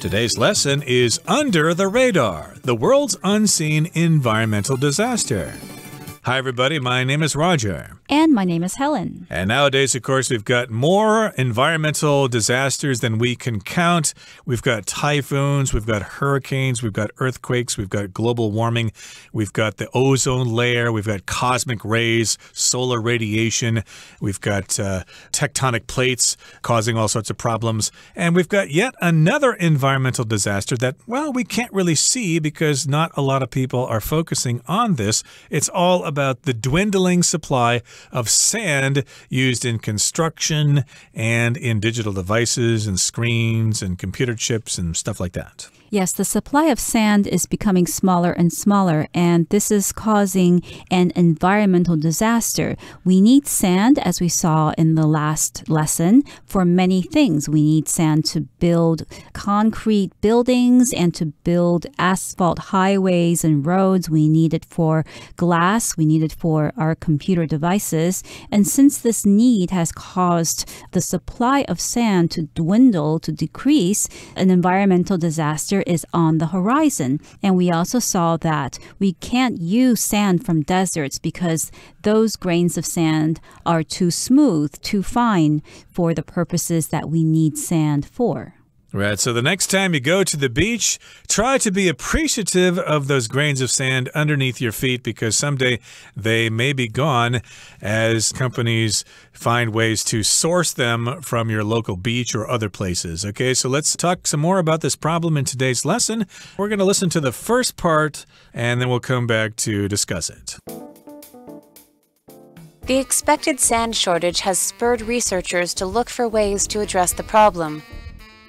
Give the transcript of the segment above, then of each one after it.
Today's lesson is Under the Radar, the world's unseen environmental disaster. Hi, everybody. My name is Roger. And my name is Helen. And nowadays, of course, we've got more environmental disasters than we can count. We've got typhoons, we've got hurricanes, we've got earthquakes, we've got global warming, we've got the ozone layer, we've got cosmic rays, solar radiation, we've got tectonic plates causing all sorts of problems. And we've got yet another environmental disaster that, well, we can't really see because not a lot of people are focusing on this. It's all about the dwindling supply of sand used in construction and in digital devices and screens and computer chips and stuff like that. Yes, the supply of sand is becoming smaller and smaller, and this is causing an environmental disaster. We need sand, as we saw in the last lesson, for many things. We need sand to build concrete buildings and to build asphalt highways and roads. We need it for glass. We need it for our computer devices. And since this need has caused the supply of sand to dwindle, to decrease, an environmental disaster is on the horizon. And we also saw that we can't use sand from deserts because those grains of sand are too smooth, too fine for the purposes that we need sand for. Right, so the next time you go to the beach, try to be appreciative of those grains of sand underneath your feet because someday they may be gone as companies find ways to source them from your local beach or other places. Okay, so let's talk some more about this problem in today's lesson. We're going to listen to the first part and then we'll come back to discuss it. The expected sand shortage has spurred researchers to look for ways to address the problem.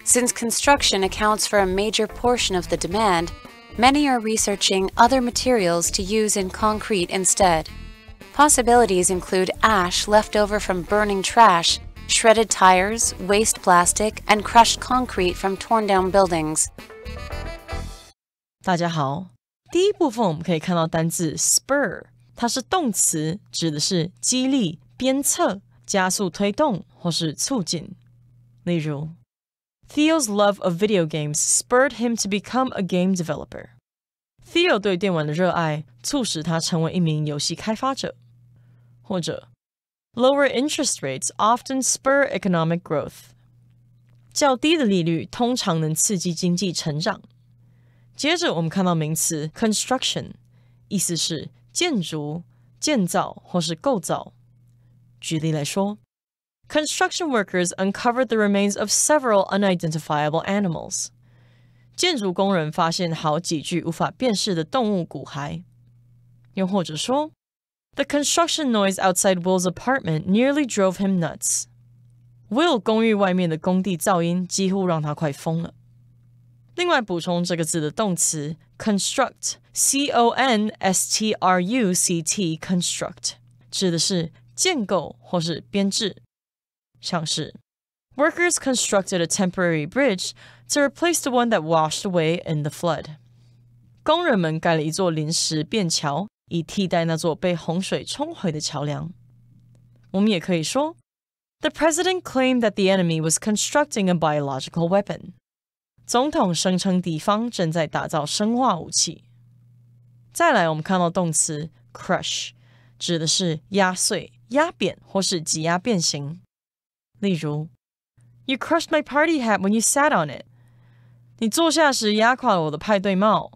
Since construction accounts for a major portion of the demand, many are researching other materials to use in concrete instead. Possibilities include ash left over from burning trash, shredded tires, waste plastic, and crushed concrete from torn down buildings. 大家好，第一部分我们可以看到单字 spur， 它是动词，指的是激励、鞭策、加速推动或是促进。例如 Theo's love of video games spurred him to become a game developer. Theo 对电玩的热爱促使他成为一名游戏开发者。或者 Lower interest rates often spur economic growth. 较低的利率通常能刺激经济成长。接着我们看到名词 construction， 意思是建筑、建造或是构造。举例来说Construction workers uncovered the remains of several unidentifiable animals. 建筑工人发现好几具无法辨识的动物骨骸。又或者说 The construction noise outside Will's apartment nearly drove him nuts. Will 公寓外面的工地噪音几乎让他快疯了。另外补充这个字的动词 construct, C-O-N-S-T-R-U-C-T, construct, 指的是建构或是编制。像是 Workers constructed a temporary bridge to replace the one that washed away in the flood. 工人们盖了一座临时便桥，以替代那座被洪水冲毁的桥梁。我们也可以说 The president claimed that the enemy was constructing a biological weapon. 总统声称敌方正在打造生化武器。再来，我们看到动词 crush， 指的是压碎、压扁或是挤压变形。例如 You crushed my party hat when you sat on it. 你坐下时压垮了我的派对帽。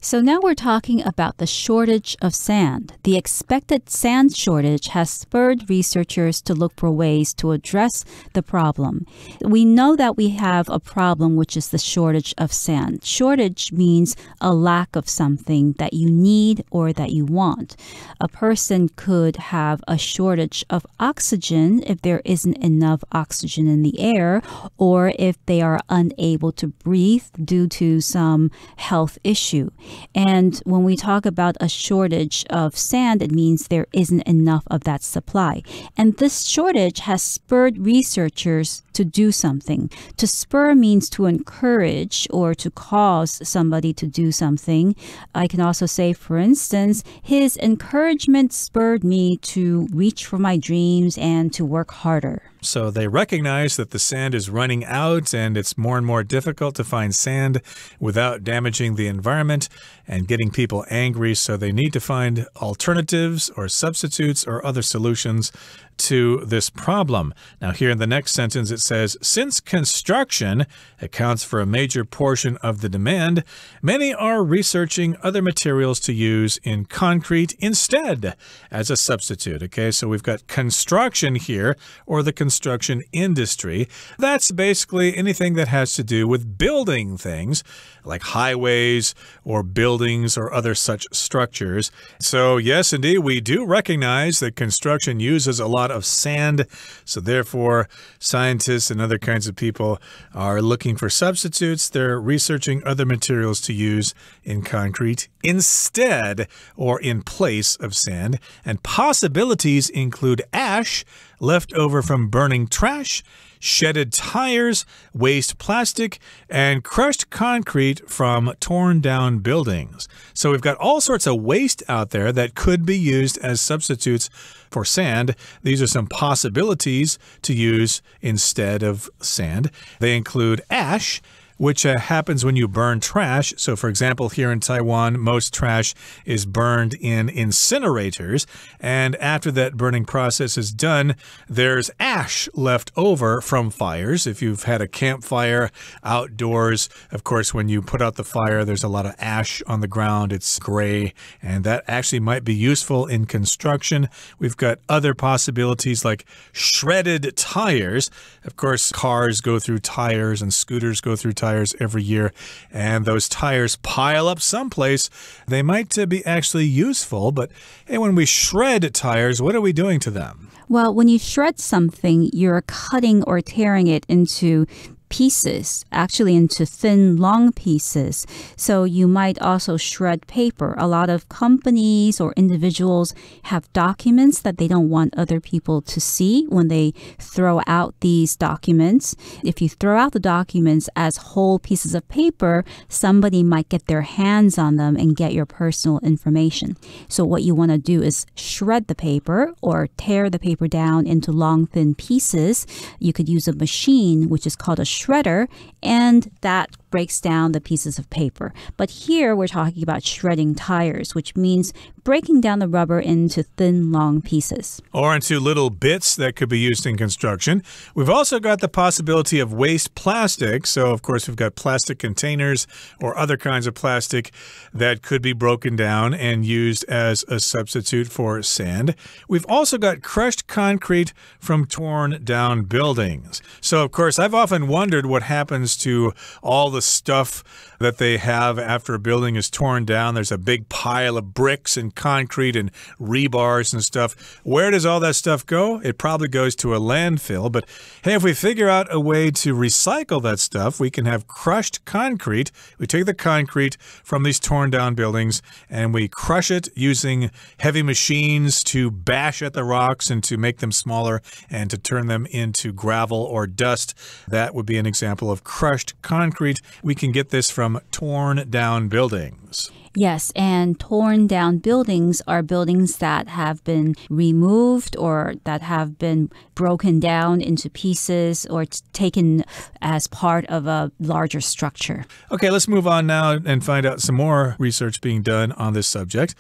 So now we're talking about the shortage of sand. The expected sand shortage has spurred researchers to look for ways to address the problem. We know that we have a problem, which is the shortage of sand. Shortage means a lack of something that you need or that you want. A person could have a shortage of oxygen if there isn't enough oxygen in the air, or if they are unable to breathe due to some health issue. And when we talk about a shortage of sand, it means there isn't enough of that supply. And this shortage has spurred researchers to do something. To spur means to encourage or to cause somebody to do something. I can also say, for instance, his encouragement spurred me to reach for my dreams and to work harder. So they recognize that the sand is running out and it's more and more difficult to find sand without damaging the environment and getting people angry. So they need to find alternatives or substitutes or other solutions to this problem. Now, here in the next sentence, it says, since construction accounts for a major portion of the demand, many are researching other materials to use in concrete instead as a substitute. Okay, so we've got construction here, or the construction industry. That's basically anything that has to do with building things, like highways or buildings or other such structures. So, yes, indeed, we do recognize that construction uses a lot of sand. So therefore, scientists and other kinds of people are looking for substitutes. They're researching other materials to use in concrete instead or in place of sand. And possibilities include ash left over from burning trash, shedded tires, waste plastic, and crushed concrete from torn down buildings. So we've got all sorts of waste out there that could be used as substitutes for sand. These are some possibilities to use instead of sand. They include ash, which happens when you burn trash. So, for example, here in Taiwan, most trash is burned in incinerators. And after that burning process is done, there's ash left over from fires. If you've had a campfire outdoors, of course, when you put out the fire, there's a lot of ash on the ground. It's gray, and that actually might be useful in construction. We've got other possibilities like shredded tires. Of course, cars go through tires and scooters go through tires every year, and those tires pile up someplace. They might be actually useful, but hey, when we shred tires, what are we doing to them? Well, when you shred something, you're cutting or tearing it into pieces, actually into thin, long pieces. So you might also shred paper. A lot of companies or individuals have documents that they don't want other people to see when they throw out these documents. If you throw out the documents as whole pieces of paper, somebody might get their hands on them and get your personal information. So what you want to do is shred the paper or tear the paper down into long, thin pieces. You could use a machine, which is called a shredder, and that breaks down the pieces of paper. But here we're talking about shredding tires, which means breaking down the rubber into thin, long pieces. Or into little bits that could be used in construction. We've also got the possibility of waste plastic. So, of course, we've got plastic containers or other kinds of plastic that could be broken down and used as a substitute for sand. We've also got crushed concrete from torn down buildings. So, of course, I've often wondered what happens to all the stuff that they have after a building is torn down. There's a big pile of bricks and concrete and rebars and stuff. Where does all that stuff go? It probably goes to a landfill. But hey, if we figure out a way to recycle that stuff, we can have crushed concrete. We take the concrete from these torn down buildings and we crush it using heavy machines to bash at the rocks and to make them smaller and to turn them into gravel or dust. That would be an example of crushed concrete. We can get this from torn down buildings. Yes, and torn down buildings are buildings that have been removed or that have been broken down into pieces or taken as part of a larger structure. Okay, let's move on now and find out some more research being done on this subject.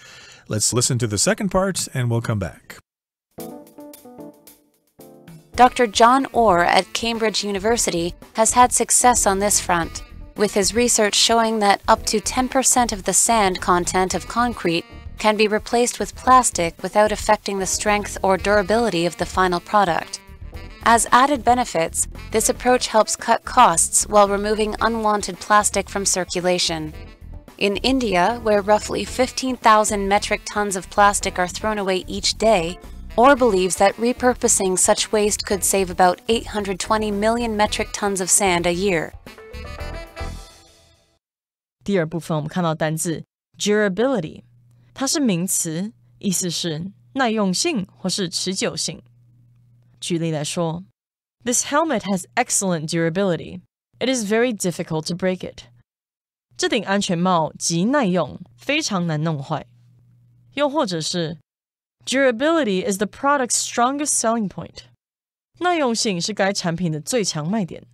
Let's listen to the second part and we'll come back. Dr. John Orr at Cambridge University has had success on this front, with his research showing that up to 10% of the sand content of concrete can be replaced with plastic without affecting the strength or durability of the final product. As added benefits, this approach helps cut costs while removing unwanted plastic from circulation. In India, where roughly 15,000 metric tons of plastic are thrown away each day, Orr believes that repurposing such waste could save about 820 million metric tons of sand a year. 第二部分我们看到单字 durability， 它是名词，意思是耐用性或是持久性。举例来说 This helmet has excellent durability. It is very difficult to break it. 这顶安全帽极耐用，非常难弄坏。又或者是 Durability is the product's strongest selling point. 耐用性是该产品的最强卖点。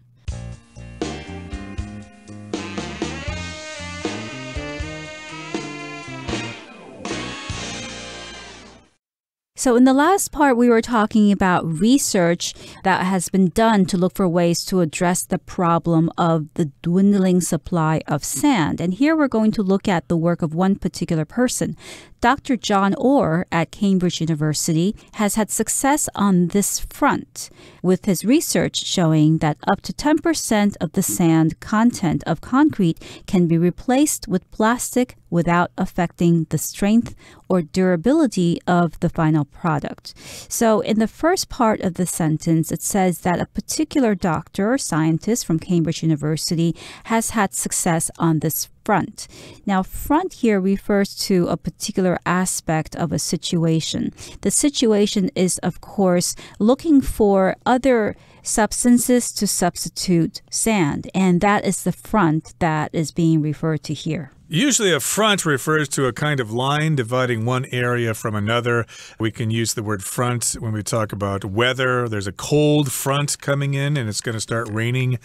So in the last part, we were talking about research that has been done to look for ways to address the problem of the dwindling supply of sand. And here we're going to look at the work of one particular person. Dr. John Orr at Cambridge University has had success on this front, with his research showing that up to 10% of the sand content of concrete can be replaced with plastic without affecting the strength or durability of the final product. So in the first part of the sentence, it says that a particular doctor or scientist from Cambridge University has had success on this front. Now, front here refers to a particular aspect of a situation. The situation is, of course, looking for other substances to substitute sand, and that is the front that is being referred to here. Usually a front refers to a kind of line dividing one area from another. We can use the word front when we talk about weather. There's a cold front coming in and it's going to start raining.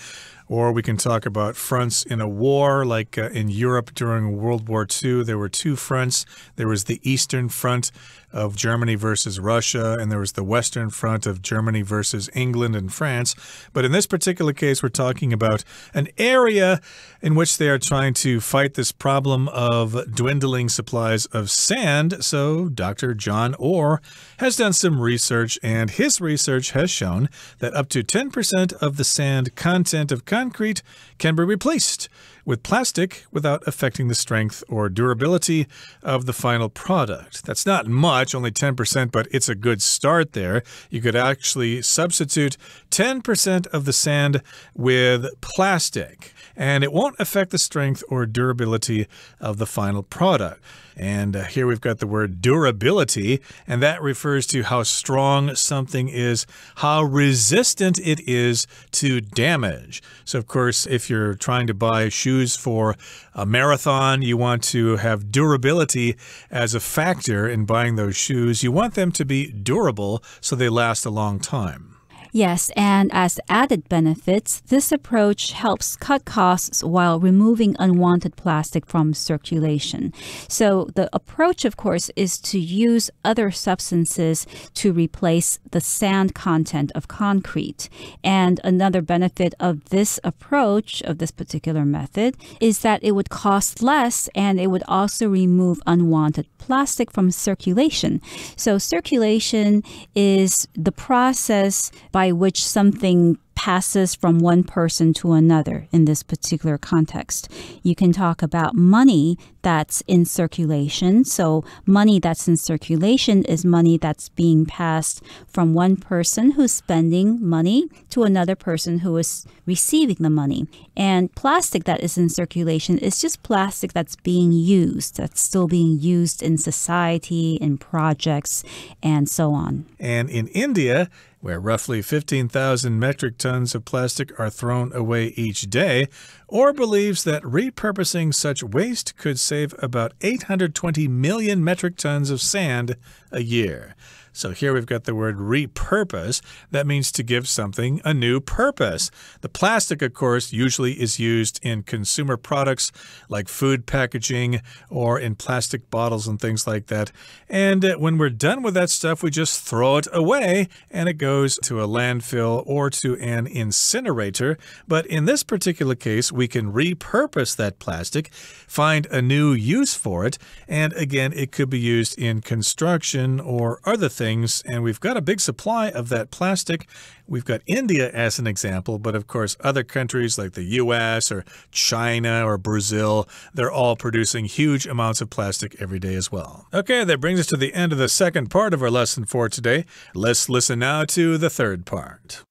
Or we can talk about fronts in a war, like in Europe during World War II. There were two fronts. There was the Eastern Front of Germany versus Russia, and there was the Western Front of Germany versus England and France. But in this particular case, we're talking about an area in which they are trying to fight this problem of dwindling supplies of sand. So Dr. John Orr has done some research, and his research has shown that up to 10% of the sand content of concrete can be replaced with plastic without affecting the strength or durability of the final product. That's not much, only 10%, but it's a good start there. You could actually substitute 10% of the sand with plastic, and it won't affect the strength or durability of the final product. And here we've got the word durability, and that refers to how strong something is, how resistant it is to damage. So, of course, if you're trying to buy shoes for a marathon, you want to have durability as a factor in buying those shoes. You want them to be durable so they last a long time. Yes, and as added benefits, this approach helps cut costs while removing unwanted plastic from circulation. So the approach, of course, is to use other substances to replace the sand content of concrete. And another benefit of this approach, of this particular method, is that it would cost less and it would also remove unwanted plastic from circulation. So circulation is the process by which something passes from one person to another in this particular context. You can talk about money that's in circulation. So money that's in circulation is money that's being passed from one person who's spending money to another person who is receiving the money. And plastic that is in circulation is just plastic that's being used, that's still being used in society, in projects, and so on. And in India, where roughly 15,000 metric tons of plastic are thrown away each day, Orr believes that repurposing such waste could save about 820 million metric tons of sand a year. So here we've got the word repurpose. That means to give something a new purpose. The plastic, of course, usually is used in consumer products like food packaging or in plastic bottles and things like that. And when we're done with that stuff, we just throw it away and it goes to a landfill or to an incinerator. But in this particular case, we can repurpose that plastic, find a new use for it, and again, it could be used in construction or other things. And we've got a big supply of that plastic. We've got India as an example, but of course other countries like the US or China or Brazil, they're all producing huge amounts of plastic every day as well. Okay, that brings us to the end of the second part of our lesson for today. Let's listen now to the third part.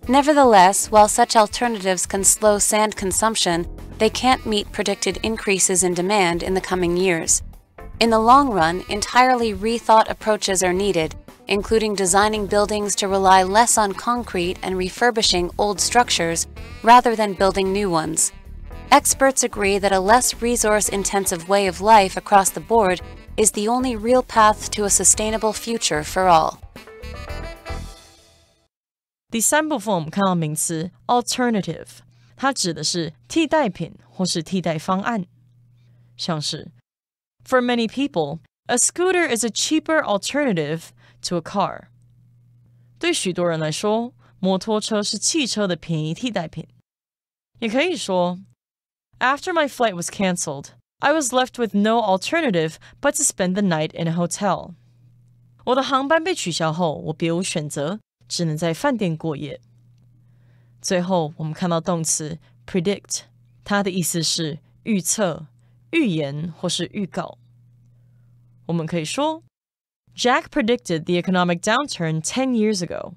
Nevertheless, while such alternatives can slow sand consumption, they can't meet predicted increases in demand in the coming years. In the long run, entirely rethought approaches are needed, including designing buildings to rely less on concrete and refurbishing old structures rather than building new ones. Experts agree that a less resource-intensive way of life across the board is the only real path to a sustainable future for all. 第三部分我们看到名词 alternative， 它指的是替代品或是替代方案，像是 For many people, a scooter is a cheaper alternative to a car. 对许多人来说，摩托车是汽车的便宜替代品。也可以说 After my flight was cancelled, I was left with no alternative but to spend the night in a hotel. 我的航班被取消后，我别无选择，只能在饭店过夜。最后，我们看到动词 predict， 它的意思是预测、预言或是预告。我们可以说 Jack predicted the economic downturn 10 years ago.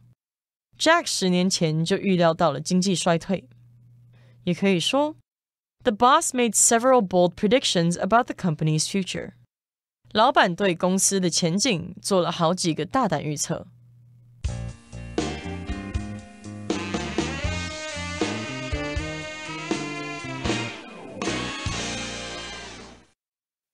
Jack 10年前就预料到了经济衰退。也可以说 The boss made several bold predictions about the company's future. 老板对公司的前景做了好几个大胆预测。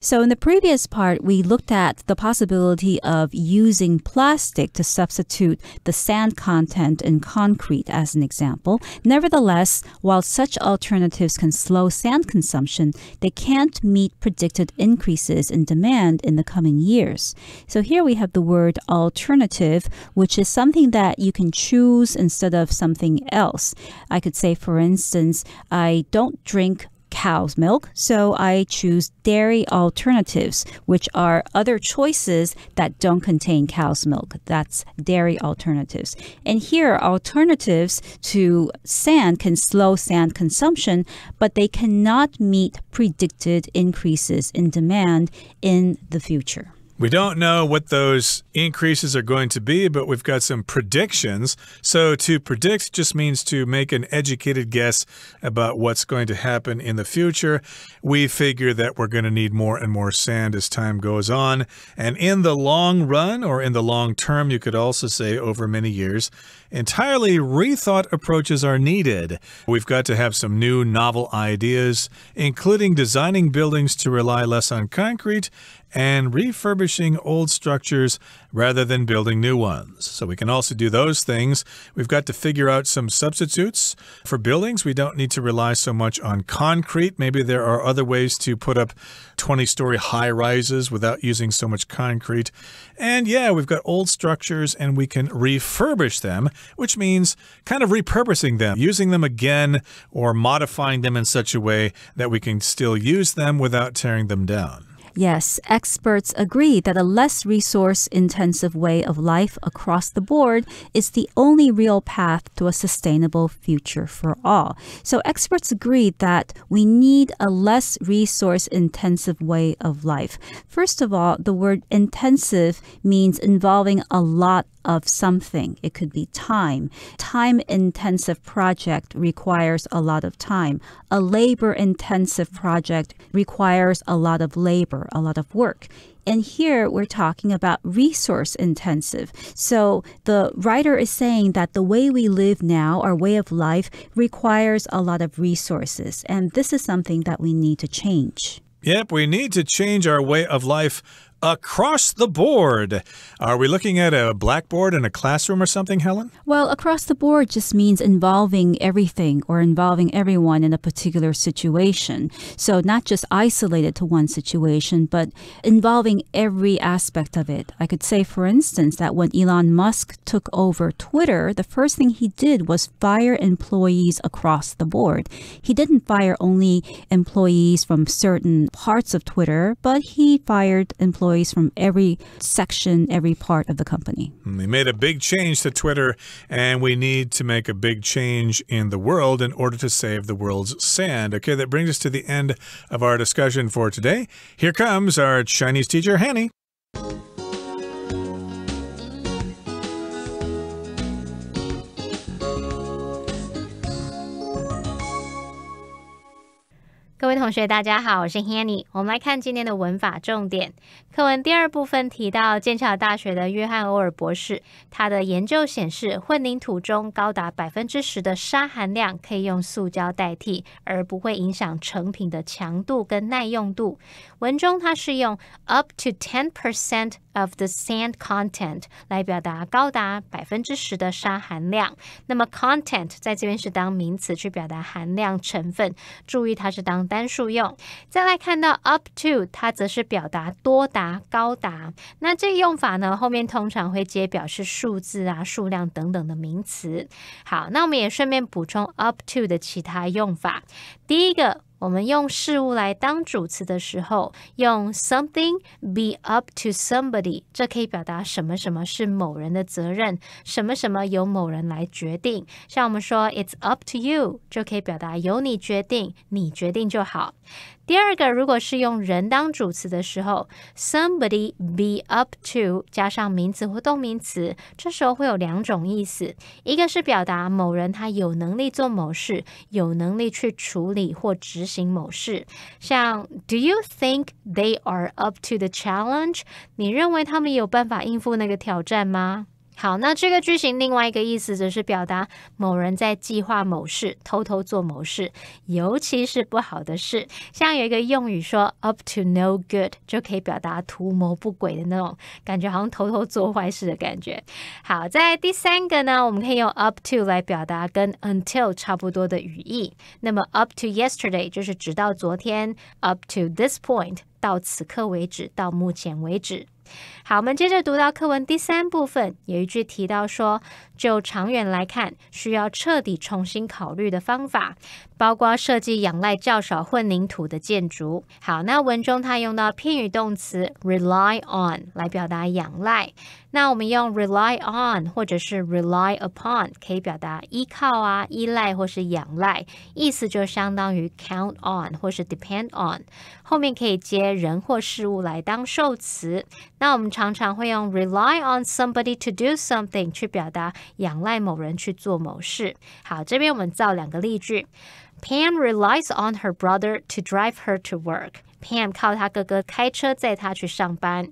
So in the previous part, we looked at the possibility of using plastic to substitute the sand content in concrete as an example. Nevertheless, while such alternatives can slow sand consumption, they can't meet predicted increases in demand in the coming years. So here we have the word alternative, which is something that you can choose instead of something else. I could say, for instance, I don't drink cow's milk, so I choose dairy alternatives, which are other choices that don't contain cow's milk. That's dairy alternatives. And here, alternatives to sand can slow sand consumption, but they cannot meet predicted increases in demand in the future. We don't know what those increases are going to be, but we've got some predictions. So to predict just means to make an educated guess about what's going to happen in the future. We figure that we're going to need more and more sand as time goes on. And in the long run, or in the long term, you could also say over many years, entirely rethought approaches are needed. We've got to have some new novel ideas, including designing buildings to rely less on concrete and refurbishing old structures rather than building new ones. So we can also do those things. We've got to figure out some substitutes for buildings. We don't need to rely so much on concrete. Maybe there are other ways to put up 20-story high-rises without using so much concrete. And yeah, we've got old structures and we can refurbish them, which means kind of repurposing them, using them again or modifying them in such a way that we can still use them without tearing them down. Yes, experts agree that a less resource-intensive way of life across the board is the only real path to a sustainable future for all. So experts agree that we need a less resource-intensive way of life. First of all, the word intensive means involving a lot of something. It could be time. Time-intensive project requires a lot of time. A labor-intensive project requires a lot of labor, a lot of work. And here we're talking about resource-intensive. So the writer is saying that the way we live now, our way of life, requires a lot of resources. And this is something that we need to change. Yep, we need to change our way of life across the board. Are we looking at a blackboard in a classroom or something, Helen? Well, across the board just means involving everything or involving everyone in a particular situation. So not just isolated to one situation, but involving every aspect of it. I could say, for instance, that when Elon Musk took over Twitter, the first thing he did was fire employees across the board. He didn't fire only employees from certain parts of Twitter, but he fired employees from every section, every part of the company. We made a big change to Twitter, and we need to make a big change in the world in order to save the world's sand. Okay, that brings us to the end of our discussion for today. Here comes our Chinese teacher, Hanny. 各位同学大家好，我是 Hanny。 我们来看今天的文法重点。课文第二部分提到剑桥大学的约翰·欧尔博士，他的研究显示混凝土中高达 10% 的沙含量可以用塑胶代替，而不会影响成品的强度跟耐用度。文中它是用 up to 10% of the sand content 来表达高达 10% 的沙含量。那么 content 在这边是当名词去表达含量成分，注意它是当单数用。再来看到 up to， 它则是表达多达、高达。那这个用法呢，后面通常会接表示数字啊、数量等等的名词。好，那我们也顺便补充 up to 的其他用法。第一个，我们用事物来当主词的时候，用 something be up to somebody， 这可以表达什么什么是某人的责任，什么什么由某人来决定。像我们说 it's up to you， 就可以表达由你决定，你决定就好。第二个，如果是用人当主词的时候， somebody be up to 加上名词或动名词，这时候会有两种意思。一个是表达某人他有能力做某事，有能力去处理或执行某事。像 Do you think they are up to the challenge？ 你认为他们有办法应付那个挑战吗？好，那这个句型另外一个意思则是表达某人在计划某事，偷偷做某事，尤其是不好的事。像有一个用语说 up to no good， 就可以表达图谋不轨的那种感觉，好像偷偷做坏事的感觉。好，在第三个呢，我们可以用 up to 来表达跟 until 差不多的语义。那么 up to yesterday 就是直到昨天， up to this point 到此刻为止，到目前为止。好，我们接着读到课文第三部分，有一句提到说，就长远来看，需要彻底重新考虑的方法，包括设计仰赖较少混凝土的建筑。好，那文中它用到片语动词 rely on 来表达仰赖。那我们用 rely on 或者是 rely upon 可以表达依靠啊、依赖或是仰赖，意思就相当于 count on 或是 depend on， 后面可以接人或事物来当受词。那我们常常会用 rely on somebody to do something 去表达仰赖某人去做某事。好，这边我们造两个例句。Pam relies on her brother to drive her to work. Pam 靠她哥哥开车载她去上班。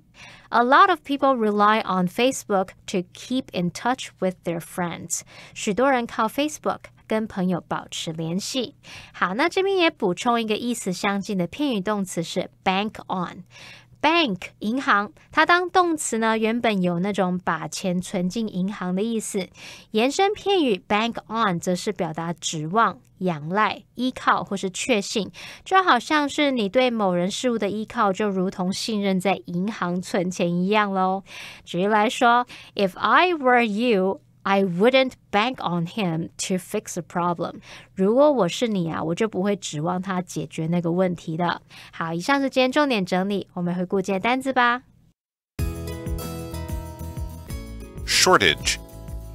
A lot of people rely on Facebook to keep in touch with their friends. 许多人靠 Facebook 跟朋友保持联系。好，那这边也补充一个意思相近的片语动词是 bank on。Bank 银行，它当动词呢，原本有那种把钱存进银行的意思。延伸片语 bank on 则是表达指望、仰赖、依靠或是确信，就好像是你对某人事物的依靠，就如同信任在银行存钱一样咯。举例来说 ，If I were you,I wouldn't bank on him to fix a problem. 如果我是你啊，我就不会指望他解决那个问题的。好，以上是今天重点整理，我们回顾今天单字吧。Shortage.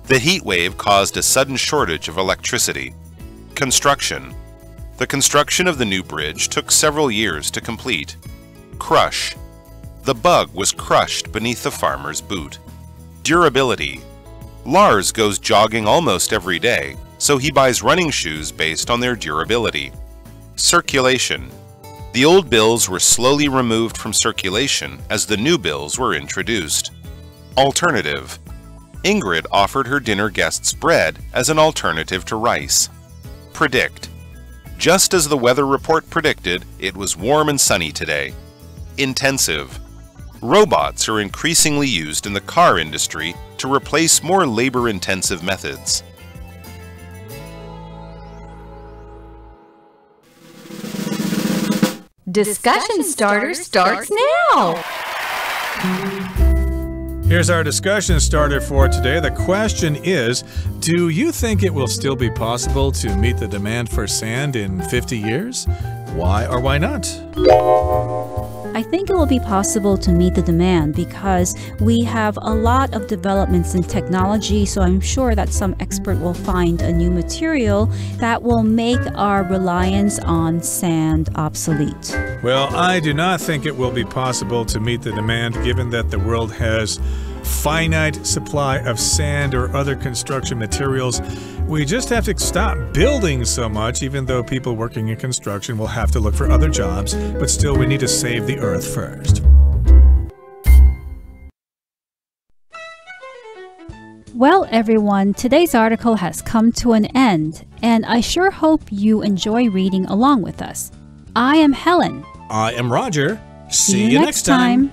The heat wave caused a sudden shortage of electricity. Construction. The construction of the new bridge took several years to complete. Crush. The bug was crushed beneath the farmer's boot. Durability.Lars goes jogging almost every day, so he buys running shoes based on their durability. Circulation. The old bills were slowly removed from circulation as the new bills were introduced. Alternative. Ingrid offered her dinner guests bread as an alternative to rice. Predict. Just as the weather report predicted, it was warm and sunny today. Intensive.Robots are increasingly used in the car industry to replace more labor-intensive methods. Discussion starter starts now! Here's our discussion starter for today. The question is, do you think it will still be possible to meet the demand for sand in 50 years? Why or why not? I think it will be possible to meet the demand because we have a lot of developments in technology, so I'm sure that some expert will find a new material that will make our reliance on sand obsolete. Well, I do not think it will be possible to meet the demand given that the world has finite supply of sand or other construction materials. We just have to stop building so much, even though people working in construction will have to look for other jobs, but still we need to save the earth first. Well, everyone, today's article has come to an end, and I sure hope you enjoy reading along with us. I am Helen. I am Roger. See you next time.